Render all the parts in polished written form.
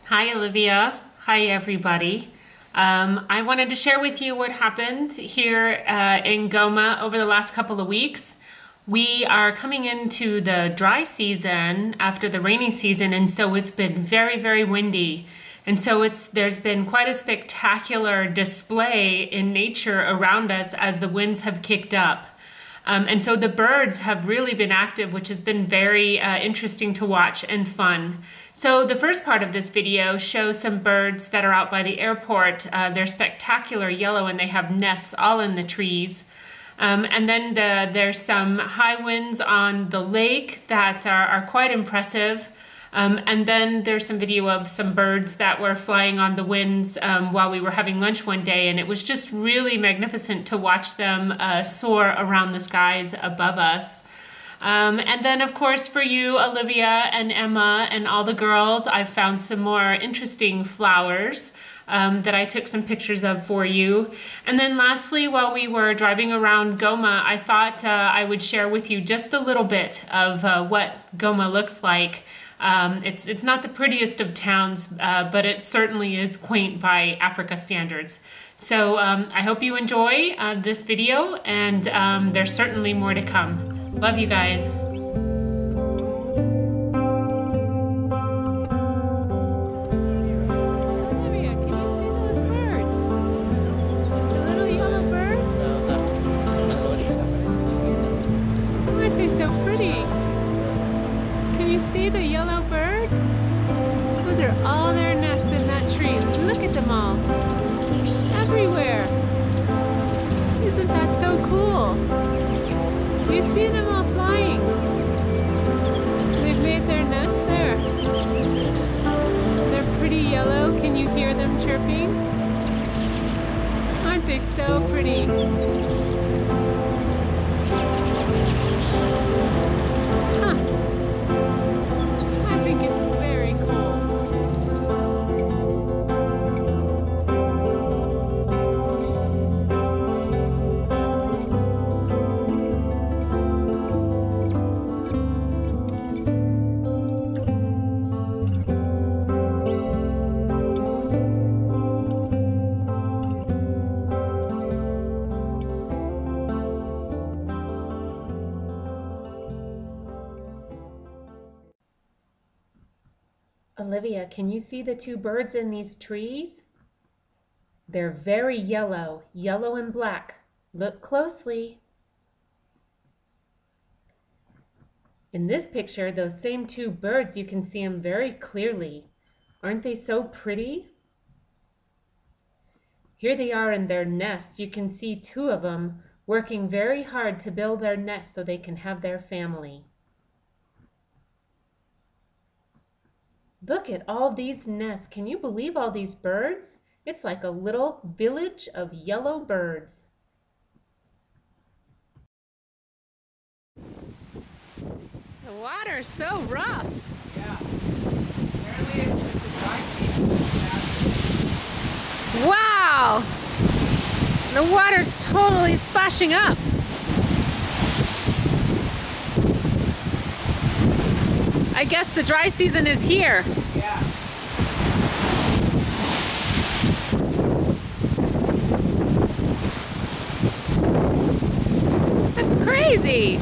Hi, Olivia. Hi, everybody. I wanted to share with you what happened here in Goma over the last couple of weeks. We are coming into the dry season after the rainy season, and so it's been very, very windy. And so there's been quite a spectacular display in nature around us as the winds have kicked up. And so the birds have really been active, which has been very interesting to watch and fun. So the first part of this video shows some birds that are out by the airport. They're spectacular yellow and they have nests all in the trees. And then there's some high winds on the lake that are quite impressive. And then there's some video of some birds that were flying on the winds while we were having lunch one day, and it was just really magnificent to watch them soar around the skies above us. And then, of course, for you, Olivia and Emma and all the girls, I've found some more interesting flowers that I took some pictures of for you. And then lastly, while we were driving around Goma, I thought I would share with you just a little bit of what Goma looks like. It's not the prettiest of towns, but it certainly is quaint by Africa standards. So I hope you enjoy this video, and there's certainly more to come. Love you guys. Alivia, can you see those birds? The little yellow birds? Aren't they so pretty? Can you see the yellow birds? Those are all their nests in that tree. Look at them all. Everywhere. Isn't that so cool? You see them all flying. They've made their nest there. They're pretty yellow. Can you hear them chirping? Aren't they so pretty? Huh. I think it's very cool. Olivia, can you see the two birds in these trees? They're very yellow, yellow and black. Look closely. In this picture, those same two birds, you can see them very clearly. Aren't they so pretty? Here they are in their nest. You can see two of them working very hard to build their nest so they can have their family. Look at all these nests. Can you believe all these birds? It's like a little village of yellow birds. The water's so rough. Yeah. Apparently it's the dry season. Wow! The water's totally splashing up. I guess the dry season is here. Yeah. That's crazy.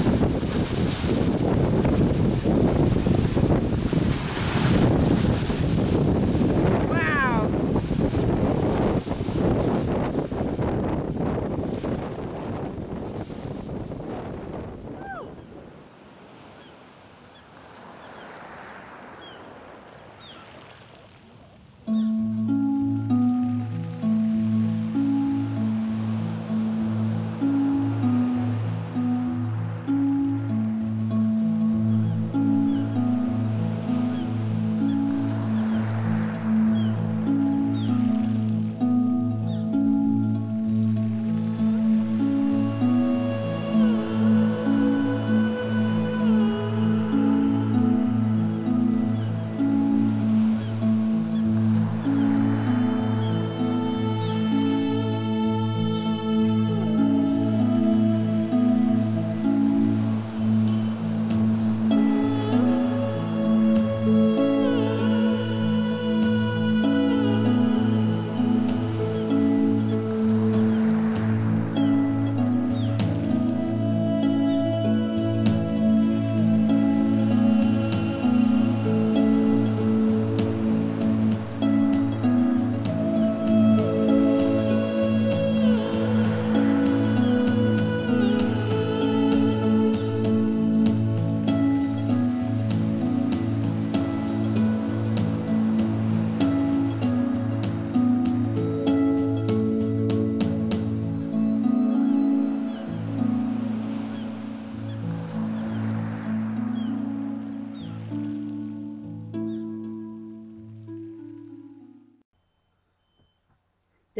Wow.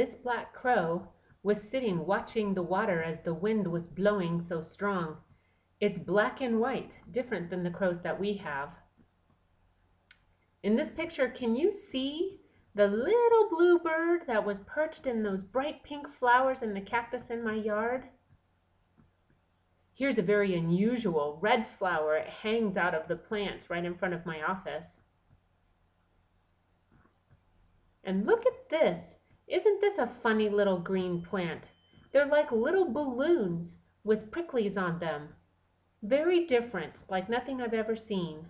this black crow was sitting watching the water as the wind was blowing so strong. It's black and white, different than the crows that we have. In this picture, can you see the little blue bird that was perched in those bright pink flowers in the cactus in my yard? Here's a very unusual red flower. It hangs out of the plants right in front of my office. And look at this. Isn't this a funny little green plant? They're like little balloons with pricklies on them. Very different, like nothing I've ever seen.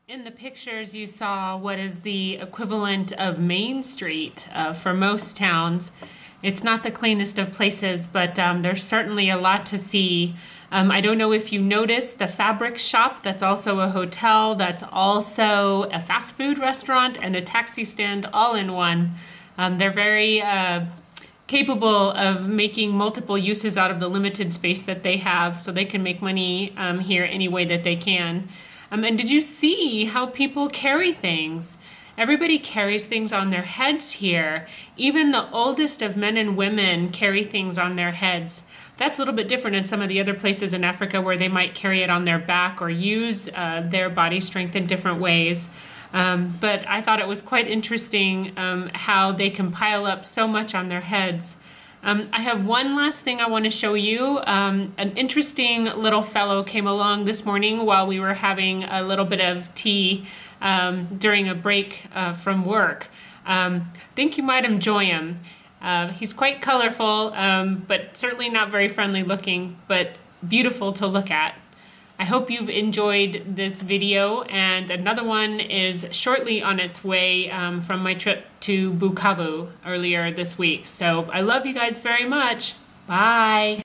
In the pictures you saw what is the equivalent of Main Street for most towns. It's not the cleanest of places, but there's certainly a lot to see. I don't know if you noticed the fabric shop that's also a hotel, that's also a fast food restaurant and a taxi stand all in one. They're very capable of making multiple uses out of the limited space that they have, so they can make money here any way that they can. And did you see how people carry things? Everybody carries things on their heads here. Even the oldest of men and women carry things on their heads. That's a little bit different in some of the other places in Africa where they might carry it on their back or use their body strength in different ways. But I thought it was quite interesting how they can pile up so much on their heads. I have one last thing I want to show you. An interesting little fellow came along this morning while we were having a little bit of tea during a break from work. Think you might enjoy him. He's quite colorful, but certainly not very friendly looking, but beautiful to look at. I hope you've enjoyed this video, and another one is shortly on its way from my trip to Bukavu earlier this week. So I love you guys very much. Bye.